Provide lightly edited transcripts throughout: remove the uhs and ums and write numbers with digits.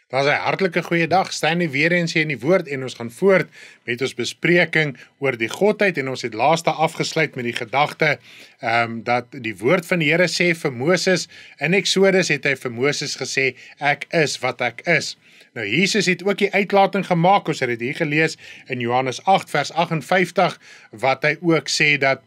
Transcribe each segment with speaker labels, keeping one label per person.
Speaker 1: Daar is 'n hartlike goeie dag, staan nie weer eens hier in die woord en ons gaan voort met ons bespreking oor die Godheid en ons het laaste afgesluit met die gedagte dat die woord van die Here sê vir Moses, in Exodus het hy vir Moses gesê, ek is wat ek is. Nou Jesus het ook die uitlating gemaak, ons het dit hier gelees in Johannes 8 vers 58, wat hy ook sê dat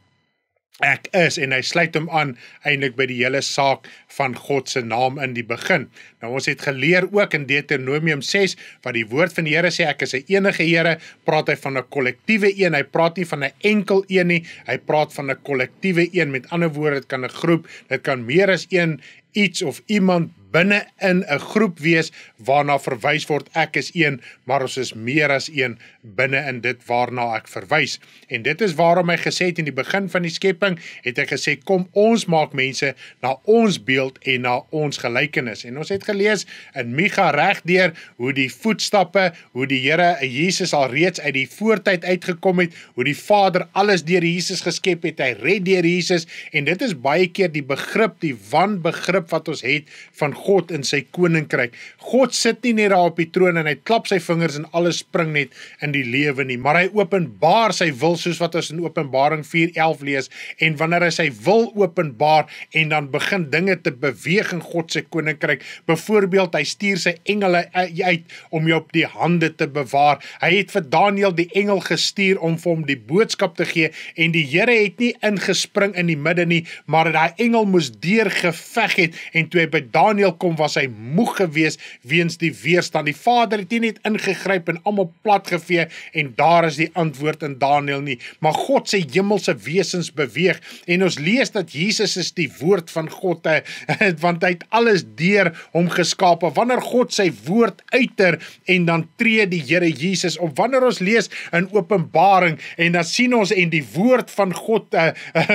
Speaker 1: ek is, en hy sluit hom aan eintlik by die hele saak van God se naam in die begin. Nou ons het geleer ook in Deuteronomium 6, wat die woord van die Here sê, ek is 'n enige Here, praat hy van 'n kollektiewe een, hy praat nie van 'n enkel een nie, hy praat van 'n kollektiewe een, met ander woorde, dit kan 'n groep, dit kan meer as een, iets of iemand binne in 'n groep wees, waarna verwys word, ek is een, maar ons is meer as een binne in dit waarna ek verwys. En dit is waarom hy gesê het in die begin van die skepping, het hy gesê, kom ons maak mense na ons beeld en na ons gelykenis. En ons het gelees in Micha regdeur hoe die voetstappe, hoe die Here Jesus al reeds uit die voortyd uitgekom het, hoe die Vader alles deur Jesus geskep het, hy red deur Jesus, en dit is baie keer die begrip, die wanbegrip wat ons het van God in sy koninkryk. God sit nie net daar op die troon en hy klap sy vingers en alles spring net in die lewe nie, maar hy openbaar sy wil soos wat ons in Openbaring 4:11 lees, en wanneer hy sy wil openbaar en dan begin dinge te beweeg in God se koninkryk, byvoorbeeld hy stuur sy engele uit om jou op die hande te bewaar. Hy het vir Daniël die engel gestuur om vir hom die boodskap te gee, en die Here het nie ingespring in die midde nie, maar daai engel moes deurgeveg het, en toe hy by Daniël kom, was hy moeg gewees weens die weerstand. Die Vader het nie net ingegryp en almal platgevee en daar is die antwoord in Daniël nie, maar God se hemelse wesens beweeg, en ons lees dat Jesus is die woord van God, want hy het alles deur hom geskape. Wanneer God sy woord uiter, en dan tree die Here Jesus op. Wanneer ons lees in Openbaring, en dan sien ons, en die woord van God,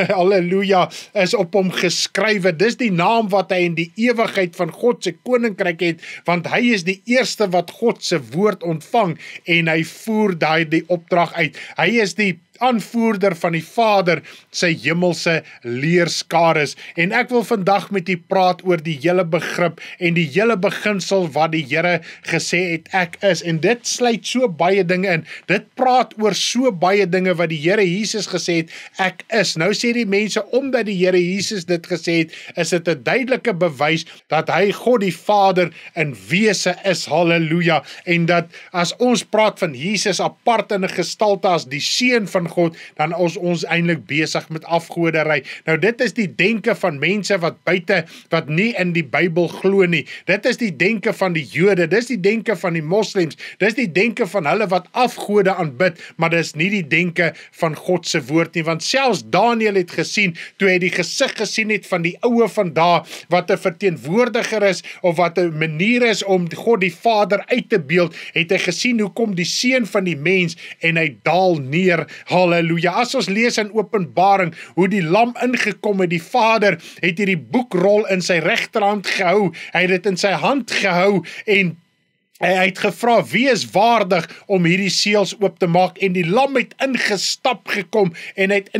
Speaker 1: halleluja, is op hom geskrywe. Dis die naam wat hy in die ewigheid van God se koninkryk het, want hy is die eerste wat God se woord ontvang, en hy voer die opdrag uit. Hy is die aanvoerder van die Vader sy hemelse leerskares, en ek wil vandag met u praat oor die hele begrip en die hele beginsel wat die Here gesê het ek is, en dit sluit so baie dinge in. Dit praat oor so baie dinge wat die Here Jesus gesê het ek is. Nou sê die mense, omdat die Here Jesus dit gesê het, is dit 'n duidelike bewys dat hy God die Vader in wese is, halleluja, en dat as ons praat van Jesus apart in 'n gestalte as die seun van God, dan is ons eintlik besig met afgoderry. Nou dit is die denke van mense wat buite, wat nie in die Bybel glo nie. Dit is die denke van die Jode, dis die denke van die moslems, dis die denke van hulle wat afgode aanbid, maar dis nie die denke van God se woord nie, want selfs Daniël het gesien, toe hy die gesig gesien het van die oue van daar, wat 'n verteenwoordiger is, of wat 'n manier is om God die Vader uit te beeld, het hy gesien hoe kom die seun van die mens, en hy daal neer, halleluja. As ons lees in Openbaring, hoe die lam ingekom het, die Vader het hierdie boekrol in sy regterhand gehou, hy het dit in sy hand gehou, en hy het gevra, wie is waardig om hierdie seels oop te maak, en die lam het ingestap gekom, en hy het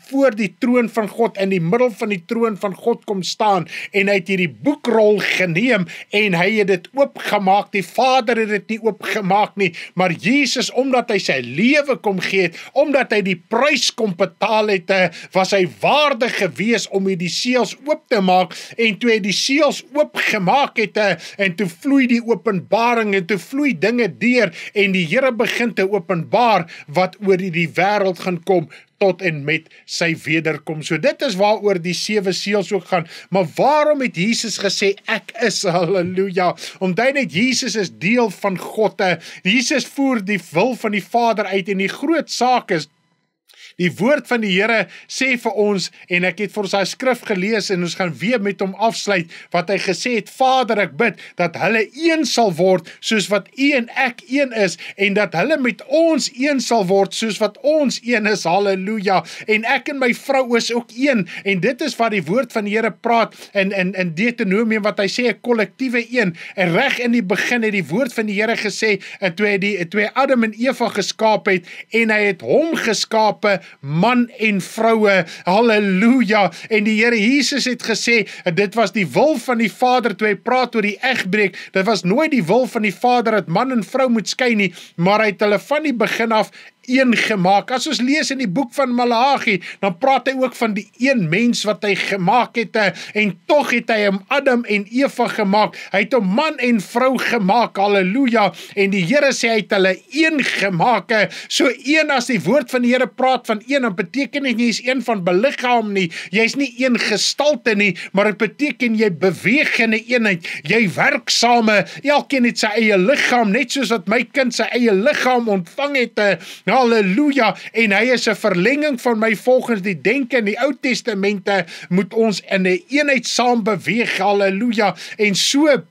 Speaker 1: voor die troon van God, in die middel van die troon van God kom staan, en hy het hierdie boekrol geneem, en hy het dit oopgemaak. Die Vader het dit nie oopgemaak nie, maar Jesus, omdat hy sy lewe kom gee het, omdat hy die prys kom betaal het, was hy waardig gewees om hierdie seels oop te maak, en toe hy die seels oopgemaak het, en toe vloei die openbaring, en toe vloei dinge deur, en die Here begin te openbaar wat oor die wêreld gaan kom, tot en met sy wederkom. So dit is waaroor die 7 seels ook gaan. Maar waarom het Jesus gesê, ek is, halleluja? Omdat net Jesus is deel van God. Jesus voer die wil van die Vader uit, en die groot saak is, die woord van die Here sê vir ons, en ek het vir ons daai skrif gelees, en ons gaan weer met hom afsluit, wat hy gesê het, Vader, ek bid, dat hulle een sal word, soos wat u en ek een is, en dat hulle met ons een sal word, soos wat ons een is, halleluja, en ek en my vrou is ook een, en dit is wat die woord van die Here praat, in Deuteronomium, wat hy sê, 'n kollektiewe een, en reg in die begin het die woord van die Here gesê, en toe hy Adam en Eva geskaap het, en hy het hom geskape, man en vroue, halleluja, en die Here Jesus het gesê, dit was die wil van die Vader toe hy praat oor die egbreek, dit was nooit die wil van die Vader dat man en vrou moet skei nie, maar hy het hulle van die begin af een gemaak. As ons lees in die boek van Maleagi, dan praat hy ook van die een mens wat hy gemaak het, en tog het hy hom Adam en Eva gemaak. Hy het hom man en vrou gemaak, halleluja, en die Here sê hy het hulle een gemaak. So een, as die woord van die Here praat van een, dan beteken dit nie, jy is een van beliggaam nie, jy is nie een gestalte nie, maar dit beteken jy beweeg in 'n eenheid, jy werk same, elkeen het sy eie liggaam, net soos wat my kind sy eie liggaam ontvang het, halleluja, en hy is 'n verlenging van my volgens die denke in die Ou Testamente, moet ons in 'n eenheid saam beweeg, halleluja, en so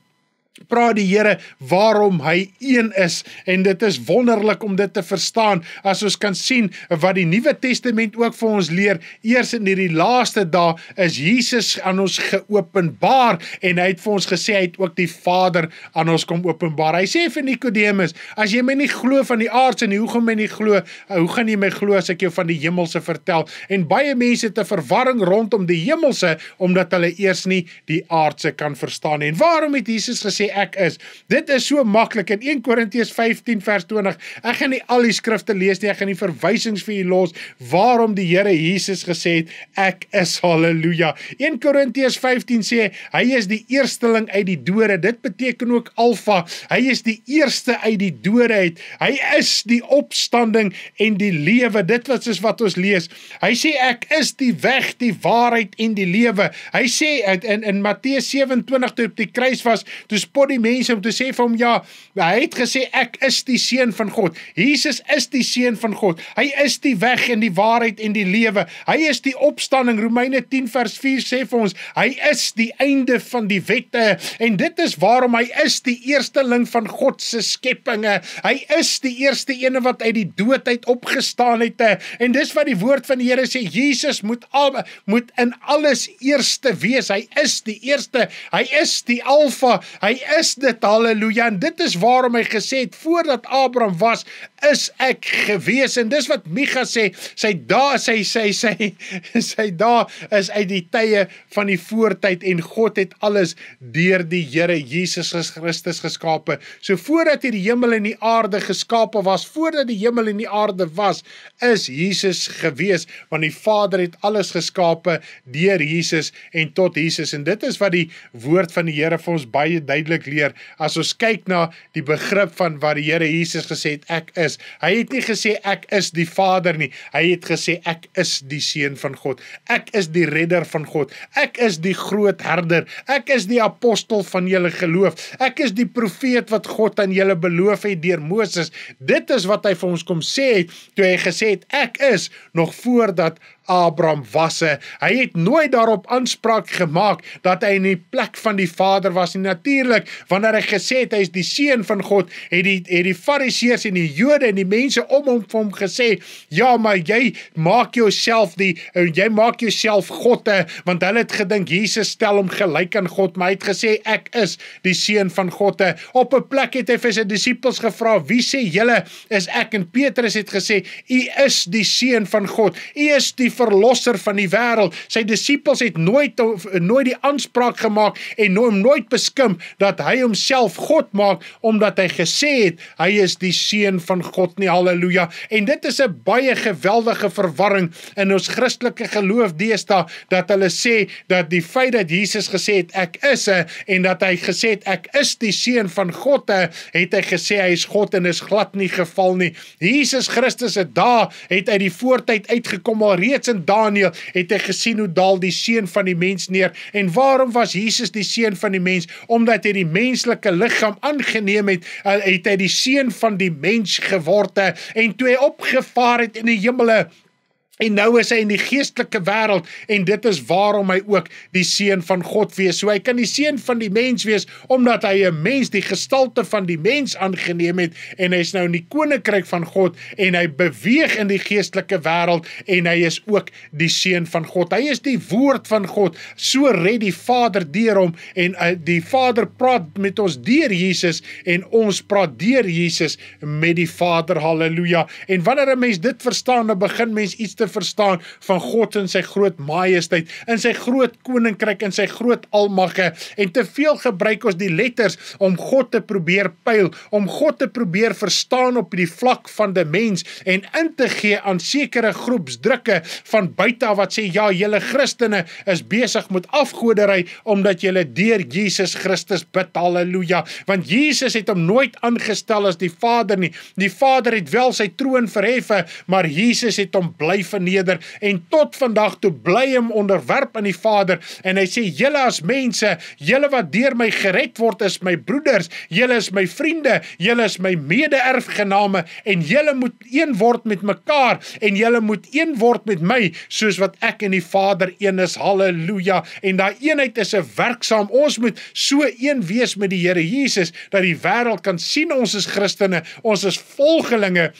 Speaker 1: praat die Here waarom hy een is, en dit is wonderlik om dit te verstaan, as ons kan sien wat die Nuwe Testament ook vir ons leer, eers in hierdie laaste dae is Jesus aan ons geopenbaar, en hy het vir ons gesê, hy het ook die Vader aan ons kom openbaar. Hy sê vir Nicodemus, as jy my nie glo van die aardse nie, hoe gaan jy my glo as ek jou van die hemelse vertel? En baie mense het 'n verwarring rondom die hemelse, omdat hulle eers nie die aardse kan verstaan. En waarom het Jesus gesê, ek is? Dit is so maklik in 1 Korintiërs 15 vers 20, ek gaan nie al die skrifte lees nie, ek gaan die verwysings vir julle los, waarom die Here Jesus gesê het, ek is, halleluja. 1 Korintiërs 15 sê, hy is die eersteling uit die dode, dit beteken ook alfa, hy is die eerste uit die dode uit, hy is die opstanding en die lewe, dit is wat ons lees, hy sê, ek is die weg, die waarheid en die lewe, hy sê, in Matteus 27, toe op die kruis was, toe spot die mense om te sê vir hom, ja, hy het gesê, ek is die seun van God, Jesus is die seun van God, hy is die weg en die waarheid en die lewe, hy is die opstanding, Romeine 10 vers 4 sê vir ons, hy is die einde van die wette, en dit is waarom hy is die eersteling van God se skepinge, hy is die eerste ene wat uit die dood uit opgestaan het, en dis wat die woord van die Here sê, Jesus moet in alles eerste wees, hy is die eerste, hy is die alfa, hy is dit, halleluja, en dit is waarom hy gesê het, voordat Abraham was, is ek gewees, en dis wat Micha sê, sy dae is uit die tye van die voortyd, en God het alles deur die Here Jesus Christus geskape, so voordat die hemel en die aarde geskape was, voordat die hemel en die aarde was, is Jesus gewees, want die Vader het alles geskape, deur Jesus en tot Jesus, en dit is wat die woord van die Here vir ons baie duidelik leer, as ons kyk na die begrip van wat die Here Jesus gesê het, ek is, hy het nie gesê ek is die Vader nie, hy het gesê ek is die Seun van God, ek is die redder van God, ek is die groot herder, ek is die apostel van julle geloof, ek is die profeet wat God aan julle beloof het deur Moses, dit is wat hy vir ons kom sê het, toe hy gesê het, ek is, nog voordat Abraham was, hy het nooit daarop aanspraak gemaak, dat hy in die plek van die Vader was, en natuurlik, wanneer hy gesê het, hy is die Seun van God, het die Fariseërs en die Jode en die mense om hom vir hom gesê, ja, maar jy maak jouself God, want hulle het gedink, Jesus stel hom gelyk aan God, maar hy het gesê, ek is die Seun van God, op 'n plek het hy vir sy disippels gevra, wie sê julle is ek, en Petrus het gesê, u is die Seun van God, u is die verlosser van die wêreld, sy disippels het nooit die aanspraak gemaak, en nooit beskim, dat hy homself God maak, omdat hy gesê het, hy is die Seun van God nie, halleluja, en dit is 'n baie geweldige verwarring, in ons Christelike geloof deesdae, dat hulle sê, dat die feit dat Jesus gesê het, ek is, en dat hy gesê het, ek is die Seun van God, het hy gesê, hy is God, en is glad nie geval nie, Jesus Christus het uit die voortyd uitgekom, al reeds in Daniël, het hy gesien hoe daal die Seun van die mens neer, en waarom was Jesus die Seun van die mens? Omdat hy die menslike liggaam aangeneem het, het hy die Seun van die mens geword, en toe hy opgevaar het in die hemele, en nou is hy in die geestelike wêreld, en dit is waarom hy ook die Seun van God wees. So hy kan die Seun van die mens wees, omdat hy 'n mens, die gestalte van die mens aangeneem het, en hy is nou in die koninkryk van God, en hy beweeg in die geestelike wêreld, en hy is ook die Seun van God. Hy is die woord van God, so red die Vader deur hom, en die Vader praat met ons deur Jesus, en ons praat deur Jesus met die Vader, halleluja. En wanneer 'n mens dit verstaan, dan begin mens iets te te verstaan van God in sy groot majesteit, in sy groot koninkryk, in sy groot almagte, en te veel gebruik ons die letters om God te probeer pyl, om God te probeer verstaan op die vlak van die mens, en in te gee aan sekere groepsdrukke van buite af wat sê, ja, julle Christene is besig met afgoderry, omdat julle deur Jesus Christus bid, halleluja, want Jesus het hom nooit aangestel as die Vader nie, die Vader het wel sy troon verheffe, maar Jesus het hom bly verneder, en tot vandag toe bly hom onderwerp aan die Vader, en hy sê, julle as mense, julle wat deur my gered word, is my broeders, julle is my vriende, julle is my mede-erfgename, en julle moet een word met mekaar, en julle moet een word met my, soos wat ek en die Vader een is, halleluja, en daai eenheid is 'n werksaam, ons moet so een wees met die Here Jesus, dat die wêreld kan sien ons is Christene, ons is volgelinge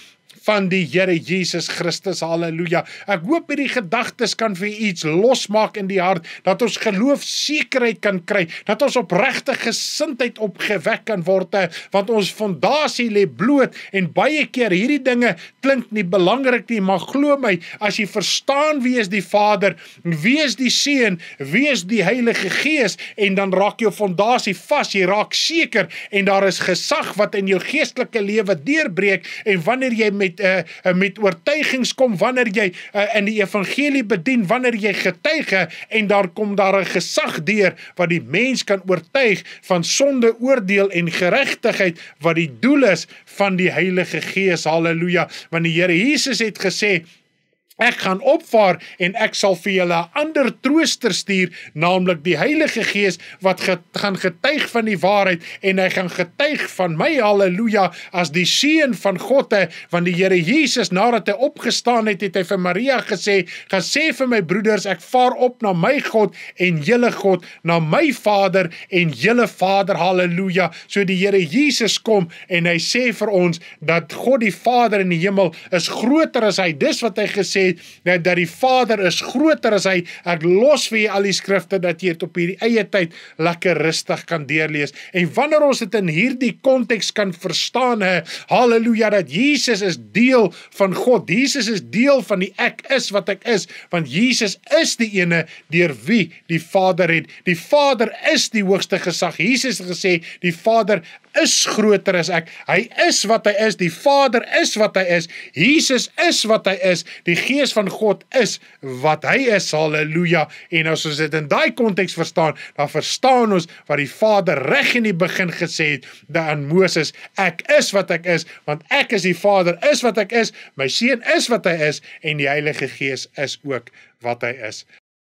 Speaker 1: van die Here Jesus Christus, halleluja. Ek hoop hierdie gedagtes kan vir iets losmaak in die hart, dat ons geloof sekerheid kan kry, dat ons opregte gesindheid opgewek kan word, want ons fondasie lê bloot, en baie keer hierdie dinge klink nie belangrik nie, maar glo my, as jy verstaan wie is die Vader, wie is die Seun, wie is die Heilige Gees, en dan raak jou fondasie vas, jy raak seker, en daar is gesag wat in jou geestelike lewe deurbreek, en wanneer jy met oortuigings kom, wanneer jy in die evangelie bedien, wanneer jy getuige, en daar kom daar 'n gesag deur, wat die mens kan oortuig van sonde, oordeel en geregtigheid, wat die doel is van die Heilige Gees, halleluja, want die Here Jesus het gesê, ek gaan opvaar en ek sal vir julle 'n ander trooster stuur, naamlik die Heilige Gees, wat gaan getuig van die waarheid, en hy gaan getuig van my, halleluja, as die Seun van God, want die Here Jesus, nadat hy opgestaan het, het hy vir Maria gesê, gaan sê vir my broeders, ek vaar op na my God, en julle God, na my Vader, en julle Vader, halleluja, so die Here Jesus kom, en hy sê vir ons, dat God die Vader in die hemel, is groter as hy, dis wat hy gesê, dat die Vader is groter as hy, ek los vir jy al die skrifte, dat jy het op hierdie eie tyd lekker rustig kan deurlees, en wanneer ons dit in hierdie konteks kan verstaan, halleluja, dat Jesus is deel van God, Jesus is deel van die ek is wat ek is, want Jesus is die ene, deur wie die Vader het, die Vader is die hoogste gesag, Jesus het gesê, die Vader is groter as ek, hy is wat hy is, die Vader is wat hy is, Jesus is wat hy is, die Gees van God is wat hy is, halleluja, en as ons dit in daai konteks verstaan, dan verstaan ons wat die Vader reg in die begin gesê het, aan Moses, ek is wat ek is, want ek is die Vader, is wat ek is, my Seun is wat hy is, en die Heilige Gees is ook wat hy is.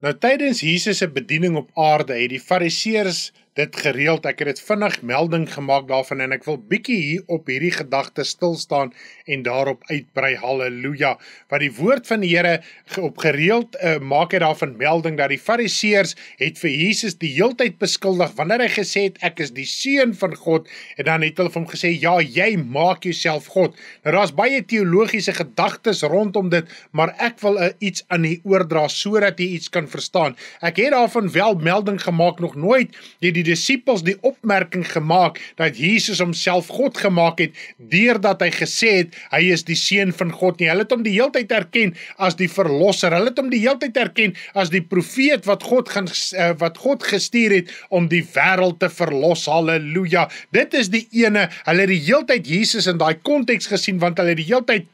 Speaker 1: Nou tydens Jesus se bediening op aarde, het die Fariseërs dit gereeld, ek het dit vinnig melding gemaak daarvan, en ek wil bietjie hier op hierdie gedagte stilstaan, en daarop uitbrei, halleluja, wat die woord van die Here op gereeld maak hy daarvan melding, dat die Fariseërs het vir Jesus die heeltyd beskuldig, wanneer hy gesê het, ek is die Seun van God, en dan het hulle vir hom gesê, ja, jy maak jouself God. Nou daar is baie teologiese gedagtes rondom dit, maar ek wil iets aan die oordra, sodat jy iets kan verstaan. Ek het daarvan wel melding gemaak, nog nooit het die disciples die opmerking gemaak, dat Jesus homself God gemaak het, deurdat hy gesê het, hy is die Seun van God nie. Hulle het hom die heeltyd erken as die verlosser, hulle het hom die heeltyd erken as die profeet wat God gestuur het om die wêreld te verlos, halleluja. Dit is die ene, hulle het die heeltyd Jesus in daai konteks gesien, want hulle het die heeltyd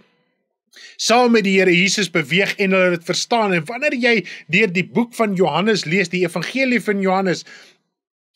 Speaker 1: saam met die Here Jesus beweeg, en hulle het dit verstaan, en wanneer jy deur die boek van Johannes lees, die evangelie van Johannes,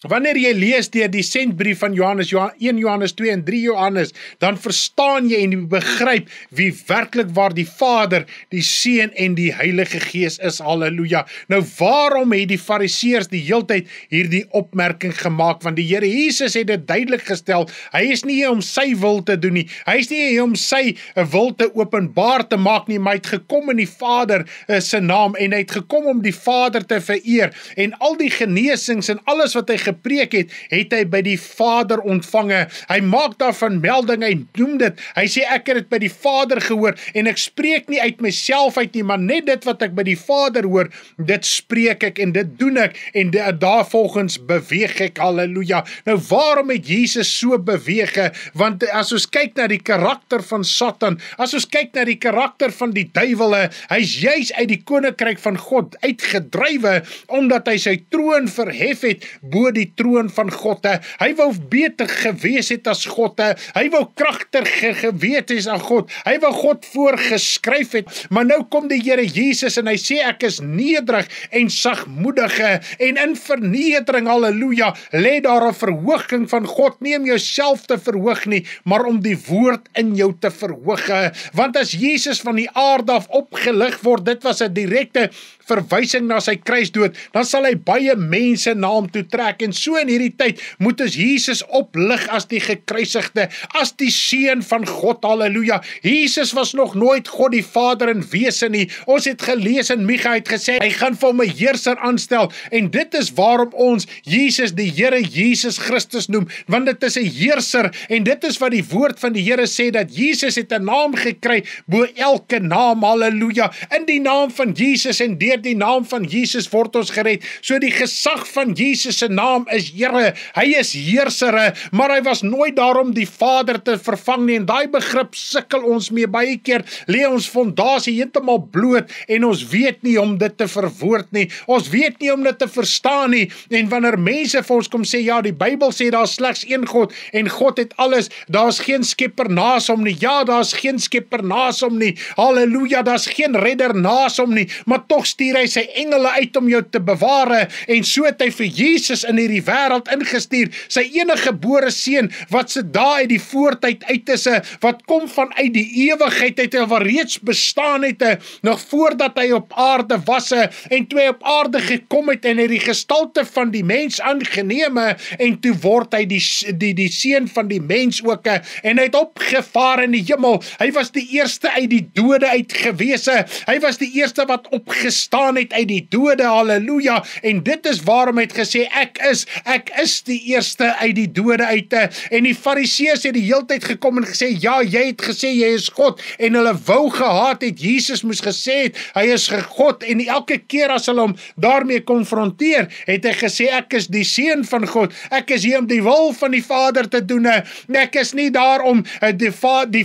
Speaker 1: wanneer jy lees deur die sendbrief van Johannes, 1 Johannes 2 en 3 Johannes, dan verstaan jy en jy begryp wie werklik waar die Vader, die Seun en die Heilige Gees is, halleluja. Nou waarom het die Fariseërs die heeltyd hierdie opmerking gemaak? Want die Here Jesus het dit duidelik gestel, hy is nie hier om sy wil te doen nie, hy is nie hier om sy wil te openbaar te maak nie, maar hy het gekom in die Vader se naam, en hy het gekom om die Vader te vereer, en al die genesings en alles wat hy gepreek het hy by die Vader ontvange. Hy maak daarvan melding, hy noem dit, hy sê ek het dit by die Vader gehoor, en ek spreek nie uit myself uit nie, maar net dit wat ek by die Vader hoor, dit spreek ek, en dit doen ek, en daarvolgens beweeg ek, halleluja. Nou waarom het Jesus so beweeg? Want as ons kyk na die karakter van Satan, as ons kyk na die karakter van die duiwel, hy is juis uit die koninkryk van God uitgedrywe, omdat hy sy troon verhef het, bo die troon van God. Hy wou beter gewees het as God, hy wou kragtiger gewees het as God, hy wou God voorgeskryf het, maar nou kom die Here Jesus en hy sê ek is nederig en sagmoedige, en in vernedering, halleluja, lê daar 'n verhooging van God, nie om jouself te verhoog nie, maar om die woord in jou te verhoog, want as Jesus van die aarde af opgelig word, dit was 'n direkte verwysing na sy kruisdood, dan sal hy baie mense na hom toe trek, en so in hierdie tyd moet ons Jesus oplig as die gekruisigde, as die seun van God, halleluja. Jesus was nog nooit God die Vader in wese nie. Ons het gelees in Micha, het gesê, hy gaan vir hom 'n heerser aanstel, en dit is waarom ons Jesus die Here Jesus Christus noem, want dit is 'n heerser, en dit is wat die woord van die Here sê, dat Jesus het 'n naam gekry, bo elke naam, halleluja, in die naam van Jesus, en deur die naam van Jesus word ons gered. So die gesag van Jesus se naam is Here, hy is heerser, maar hy was nooit daarom die Vader te vervang nie, en daai begrip sukkel ons mee baie keer, lê ons fondasie heeltemal bloot, en ons weet nie om dit te verwoord nie, ons weet nie om dit te verstaan nie, en wanneer mense vir ons kom sê, ja, die Bybel sê daar is slegs een God, en God het alles, daar is geen skepper naas hom nie, ja, daar is geen skepper naas hom nie, halleluja, daar is geen redder naas hom nie, maar tog stuur hy sy engele uit om jou te beware, en so het hy vir Jesus in hierdie wêreld ingestuur, sy enige gebore seun, wat se daai uit die voortyd uit is, wat kom vanuit die ewigheid uit, wat reeds bestaan het, nog voordat hy op aarde was, en toe hy op aarde gekom het, en hy die gestalte van die mens aangeneem, en toe word hy die seun van die mens ook, en hy het opgevaar in die hemel, hy was die eerste uit die dode uit gewees, hy was die eerste wat opgestaan het uit die dode, halleluja, en dit is waarom hy het gesê, ek is die eerste uit die dode uit, en die fariseërs het die heeltyd gekom en gesê, ja, jy het gesê, jy is God, en hulle wou gehaat het, Jesus moes gesê het, hy is God, en elke keer as hulle hom daarmee konfronteer, het hy gesê, ek is die seun van God, ek is hier om die wil van die Vader te doen, ek is nie daar om die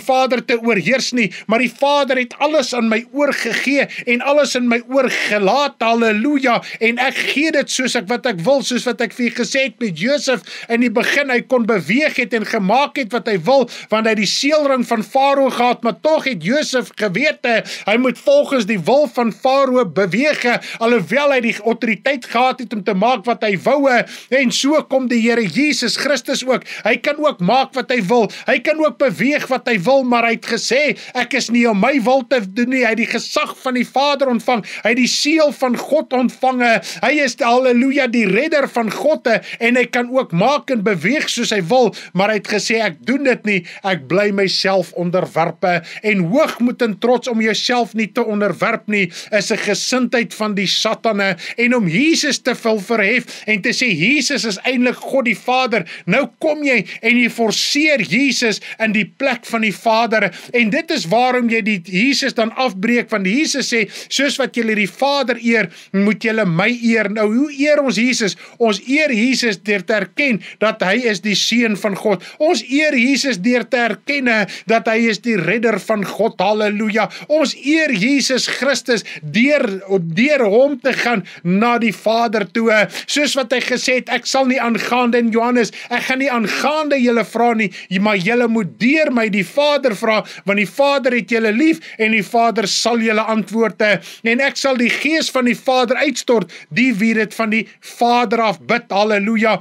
Speaker 1: Vader te oorheers nie, maar die Vader het alles aan my oorgegee, en alles in my oorgelaat, halleluja, en ek gee dit soos wat ek wil, soos wat ek vir jy gesê het met Josef, in die begin, hy kon beweeg het en gemaak het wat hy wil, want hy die seelring van Farao gehad, maar tog het Josef geweet, hy moet volgens die wil van Farao beweeg, alhoewel hy die autoriteit gehad het om te maak wat hy wou, en so kom die Here Jesus Christus ook, hy kan ook maak wat hy wil, hy kan ook beweeg wat hy wil, maar hy het gesê, ek is nie om my wil te doen nie, hy het die gesag van die Vader ontvang, hy het die seël van God ontvang, hy is halleluja die redder van God, en hy kan ook maak en beweeg soos hy wil, maar hy het gesê, ek doen dit nie, ek bly myself onderwerpe, en hoogmoed en trots om jouself nie te onderwerp nie, is 'n gesindheid van die Satane, en om Jesus te wil verhef, en te sê, Jesus is eintlik God die Vader, nou kom jy, en jy forceer Jesus in die plek van die Vader, en dit is waarom jy die Jesus dan afbreek, want Jesus sê, soos wat julle die Vader eer, moet julle my eer. Nou, hoe eer ons Jesus? Ons eer Jesus deur te erken dat hy is die seun van God. Ons eer Jesus deur te erken dat hy is die redder van God, halleluja. Ons eer Jesus Christus deur hom te gaan na die Vader toe, soos wat hy gesê het, ek sal nie aangaande in Johannes, ek gaan nie aangaande julle vra nie, maar julle moet deur my die Vader vra, want die Vader het julle lief, en die Vader sal julle antwoord, en ek sal die Gees van die Vader uitstort, die wie dit van die Vader af bid, halleluja.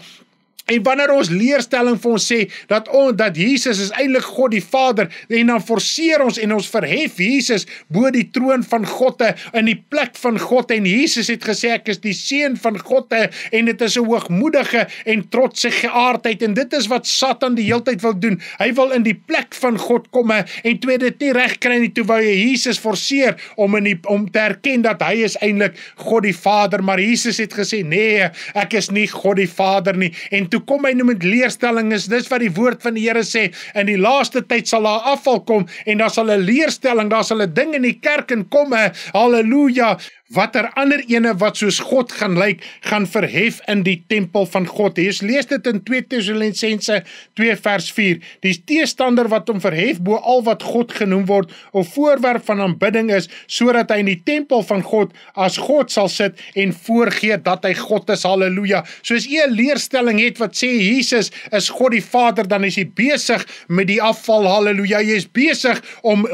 Speaker 1: En wanneer ons leerstelling vir ons sê, dat Jesus is eintlik God die Vader, en dan forceer ons en ons verhef Jesus bo die troon van God, in die plek van God, en Jesus het gesê, ek is die seun van God, en dit is 'n hoogmoedige en trotse geaardheid, en dit is wat Satan die hele tyd wil doen. Hy wil in die plek van God kom, en toe dit nie reg kry nie, toe wou hy Jesus forceer om te erken dat hy is eintlik God die Vader, maar Jesus het gesê, nee, ek is nie God die Vader nie, en toe kom hy nou met leerstelling, is dis wat die woord van die Here sê, in die laaste tyd sal daar afval kom, en daar sal 'n leerstelling, daar sal 'n ding in die kerk in kom, halleluja, wat ander ene wat soos God gaan lyk, gaan verhef in die tempel van God. Jy lees dit in 2 Tessalonisense 2 vers 4, die teestander wat hom verhef bo al wat God genoem word, of voorwerp van aanbidding is, sodat hy in die tempel van God as God sal sit en voorgee dat hy God is, halleluja. So as jy 'n leerstelling het wat sê Jesus is God die Vader, dan is jy besig met die afval, halleluja. Jy is besig om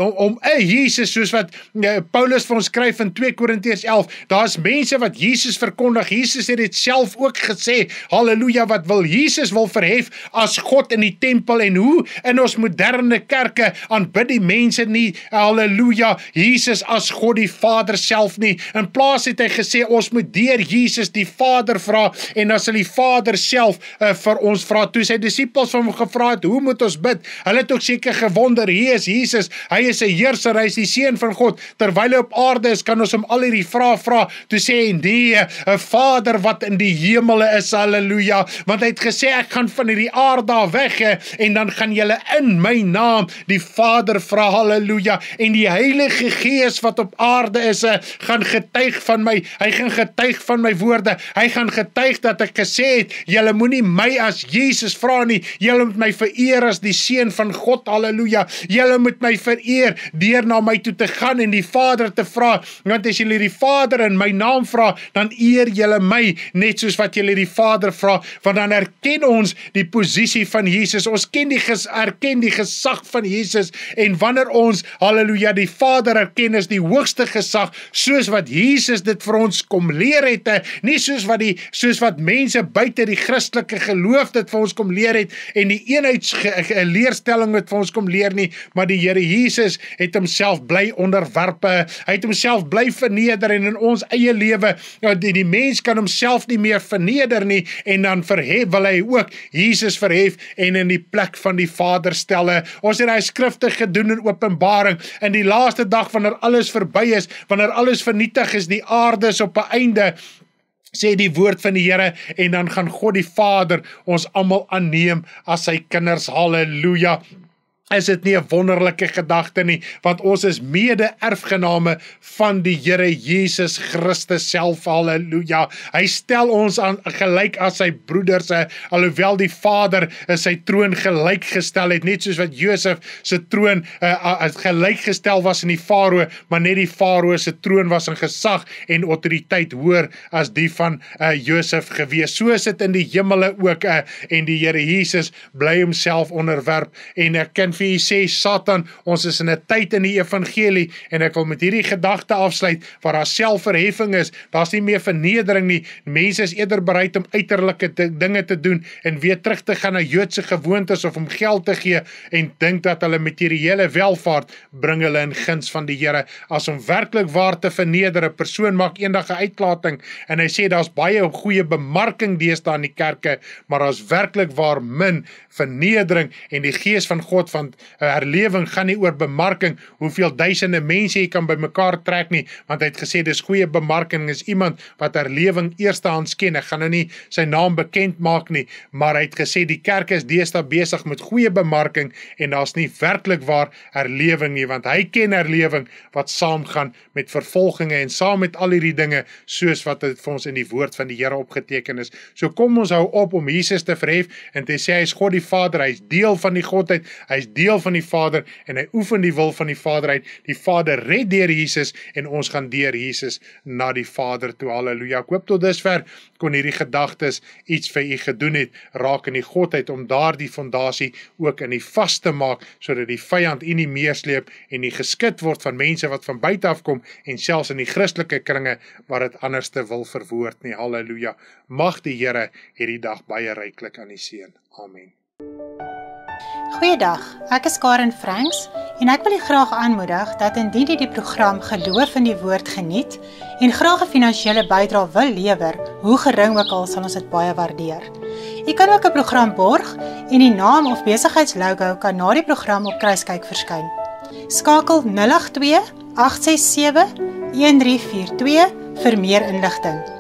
Speaker 1: Jesus, soos wat Paulus vir ons skryf in 2 Korintiërs 11, daar is mense wat Jesus verkondig, Jesus het dit self ook gesê, halleluja, wat Jesus wil verhef as God in die tempel, en hoe in ons moderne kerke aanbid die mense nie, halleluja, Jesus as God die Vader self nie. In plaas het hy gesê, ons moet deur Jesus die Vader vra, en dan sal die Vader self vir ons vra. Toe sy disippels van hom gevra het, hoe moet ons bid? Hulle het ook seker gewonder, hier is Jesus, hy is 'n heerser, hy is die seun van God, terwyl hy op aarde is, kan ons hom al hierdie vra, toe sê hy, nee, 'n Vader wat in die hemele is, halleluja, want hy het gesê, ek gaan van hierdie aarde af weg, en dan gaan julle in my naam die Vader vra, halleluja, en die Heilige Gees wat op aarde is, gaan getuig van my, hy gaan getuig van my woorde, hy gaan getuig dat ek gesê het, julle moenie my as Jesus vra nie, julle moet my vereer as die seun van God, halleluja, julle moet my vereer, deur na my toe te gaan en die Vader te vra, want as julle die Vader in my naam vra, dan eer julle my, net soos wat julle die Vader vra, want dan erken ons die posisie van Jesus, ons erken die gesag van Jesus, en wanneer ons, halleluja, die Vader erken is die hoogste gesag, soos wat Jesus dit vir ons kom leer het, nie soos wat mense buite die Christelike geloof dit vir ons kom leer het, en die eenheidsleerstelling wat vir ons kom leer nie, maar die Here Jesus het homself bly onderwerpe, hy het homself bly verneder, en in ons eie lewe, die mens kan homself nie meer verneder nie, en dan wil hy ook Jesus verhef, en in die plek van die Vader stelle. Ons het hy skrifte gedoen in Openbaring, in die laaste dag, wanneer alles verby is, wanneer alles vernietig is, die aarde is op 'n einde, sê die woord van die Here, en dan gaan God die Vader ons almal aanneem as sy kinders, halleluja. Is dit nie 'n wonderlike gedagte nie, want ons is mede-erfgename van die Here Jesus Christus self, halleluja. Hy stel ons aan gelyk as sy broeders, alhoewel die Vader sy troon gelyk gestel het, net soos wat Josef se troon gelyk gestel was in die Farao, maar net die Farao se troon was in gesag en autoriteit hoër as die van Josef gewees. So is dit in die hemele ook, en die Here Jesus bly homself onderwerp, en ek kan vir jy sê, Satan, ons is in 'n tyd in die evangelie, en ek wil met hierdie gedagte afsluit, waar daar selfverheffing is, daar's nie meer vernedering nie, mense is eerder bereid om uiterlike dinge te doen, en weer terug te gaan na Joodse gewoontes, of om geld te gee, en dink dat hulle materiële welvaart bring hulle in guns van die Here, as om werklik waar te verneder. 'n Persoon maak eendag 'n uitlating, en hy sê, daar's baie goeie bemarking deesdae in die kerke, maar daar's werklik waar min vernedering, en die gees van God van herlewing gaan nie oor bemarking, hoeveel duisende mense jy kan by mekaar trek nie, want hy het gesê, dis goeie bemarking, is iemand wat herlewing eerstehands ken. Ek gaan nou nie sy naam bekend maak nie, maar hy het gesê, die kerk is deesdae besig met goeie bemarking, en daar's nie werklik waar herlewing nie, want hy ken herlewing wat saamgaan met vervolginge, en saam met al hierdie dinge, soos wat dit vir ons in die woord van die Here opgeteken is. So kom ons hou op om Jesus te verhef, en te sê, hy is God die Vader, hy is deel van die Godheid, hy is deel van die Vader en hy oefen die wil van die Vader uit. Die Vader red deur Jesus en ons gaan deur Jesus na die Vader toe. Halleluja. Ek hoop tot dusver kon hierdie gedagtes iets vir u gedoen het, raak in die Godheid, om daardie fondasie ook in die vas te maak, sodat die vyand u nie meesleep en nie geskit word van mense wat van buite af kom en selfs in die Christelike kringe wat dit anderste wil verwoord nie. Halleluja. Mag die Here hierdie dag baie ryklik aan u seën. Amen.
Speaker 2: Goeiedag, ek is Karen Franks en ek wil u graag aanmoedig dat indien u die program Geloof in die Woord geniet en graag 'n finansiële bydrae wil lewer, hoe gering ook al, sal ons dit baie waardeer. U kan ook 'n program borg en die naam of besigheidslogo kan na die program op Kruiskyk verskyn. Skakel 082 867 1342 vir meer inligting.